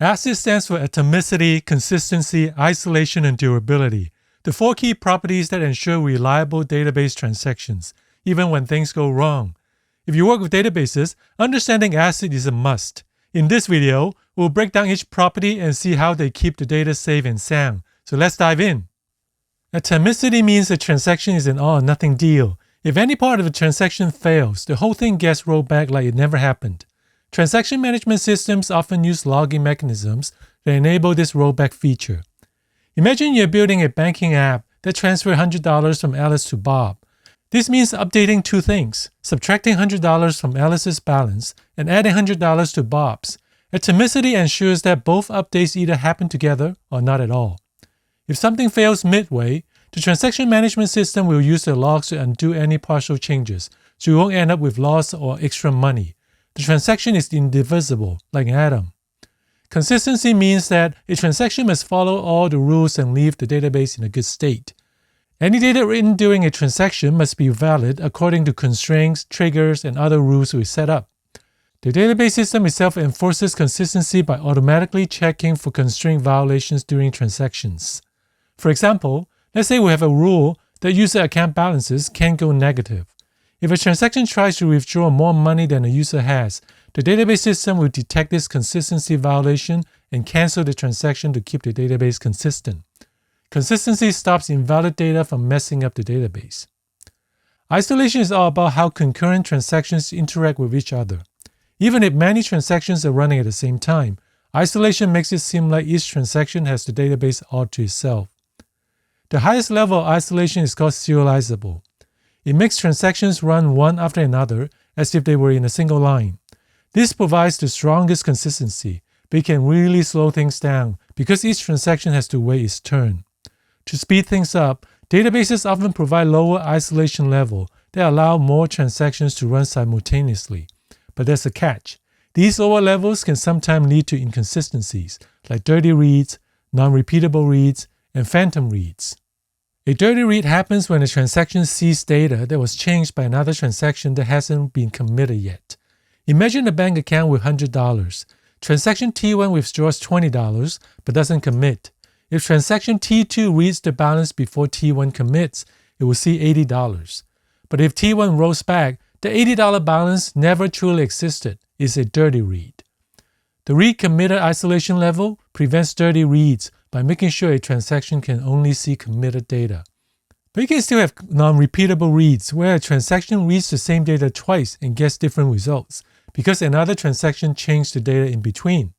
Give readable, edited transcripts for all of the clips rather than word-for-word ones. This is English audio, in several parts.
ACID stands for Atomicity, Consistency, Isolation, and Durability, the 4 key properties that ensure reliable database transactions, even when things go wrong. If you work with databases, understanding ACID is a must. In this video, we'll break down each property and see how they keep the data safe and sound. So let's dive in. Atomicity means a transaction is an all or nothing deal. If any part of the transaction fails, the whole thing gets rolled back like it never happened. Transaction management systems often use logging mechanisms that enable this rollback feature. Imagine you're building a banking app that transfers $100 from Alice to Bob. This means updating 2 things, subtracting $100 from Alice's balance and adding $100 to Bob's. Atomicity ensures that both updates either happen together or not at all. If something fails midway, the transaction management system will use the logs to undo any partial changes, so you won't end up with loss or extra money. The transaction is indivisible, like an atom. Consistency means that a transaction must follow all the rules and leave the database in a good state. Any data written during a transaction must be valid according to constraints, triggers, and other rules we set up. The database system itself enforces consistency by automatically checking for constraint violations during transactions. For example, let's say we have a rule that user account balances can't go negative. If a transaction tries to withdraw more money than a user has, the database system will detect this consistency violation and cancel the transaction to keep the database consistent. Consistency stops invalid data from messing up the database. Isolation is all about how concurrent transactions interact with each other. Even if many transactions are running at the same time, isolation makes it seem like each transaction has the database all to itself. The highest level of isolation is called serializable. It makes transactions run one after another as if they were in a single line. This provides the strongest consistency, but it can really slow things down because each transaction has to wait its turn. To speed things up, databases often provide lower isolation level that allow more transactions to run simultaneously. But there's a catch. These lower levels can sometimes lead to inconsistencies, like dirty reads, non-repeatable reads, and phantom reads. A dirty read happens when a transaction sees data that was changed by another transaction that hasn't been committed yet. Imagine a bank account with $100. Transaction T1 withdraws $20 but doesn't commit. If transaction T2 reads the balance before T1 commits, it will see $80. But if T1 rolls back, the $80 balance never truly existed. It's a dirty read. The read committed isolation level prevents dirty reads by making sure a transaction can only see committed data. But you can still have non-repeatable reads where a transaction reads the same data twice and gets different results because another transaction changed the data in between.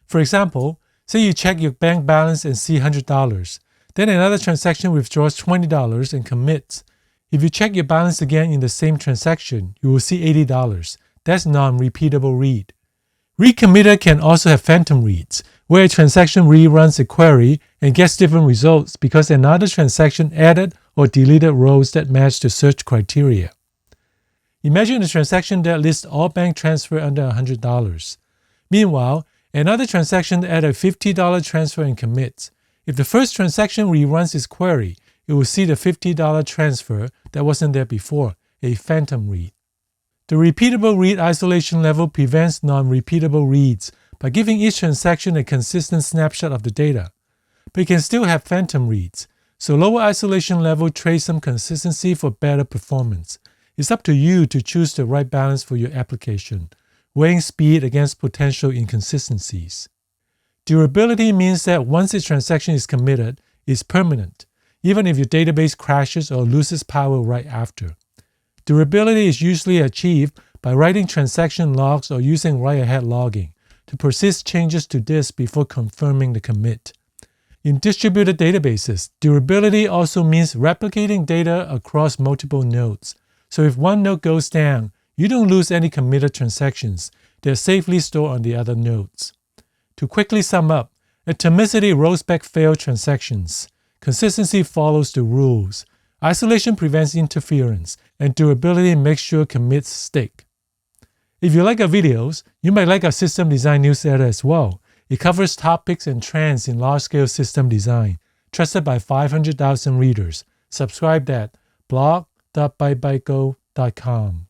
For example, say you check your bank balance and see $100. Then another transaction withdraws $20 and commits. If you check your balance again in the same transaction, you will see $80. That's non-repeatable read. Read committed can also have phantom reads, where a transaction reruns a query and gets different results because another transaction added or deleted rows that match the search criteria. Imagine a transaction that lists all bank transfers under $100. Meanwhile, another transaction added a $50 transfer and commits. If the first transaction reruns its query, it will see the $50 transfer that wasn't there before, a phantom read. The repeatable read isolation level prevents non-repeatable reads by giving each transaction a consistent snapshot of the data. But it can still have phantom reads, so lower isolation level trades some consistency for better performance. It's up to you to choose the right balance for your application, weighing speed against potential inconsistencies. Durability means that once a transaction is committed, it's permanent, even if your database crashes or loses power right after. Durability is usually achieved by writing transaction logs or using write-ahead logging to persist changes to disk before confirming the commit. In distributed databases, durability also means replicating data across multiple nodes. So if one node goes down, you don't lose any committed transactions. They're safely stored on the other nodes. To quickly sum up, Atomicity rolls back failed transactions. Consistency follows the rules. Isolation prevents interference, and durability makes sure commits stick. If you like our videos, you might like our system design newsletter as well. It covers topics and trends in large-scale system design, trusted by 500,000 readers. Subscribe at blog.bytego.com.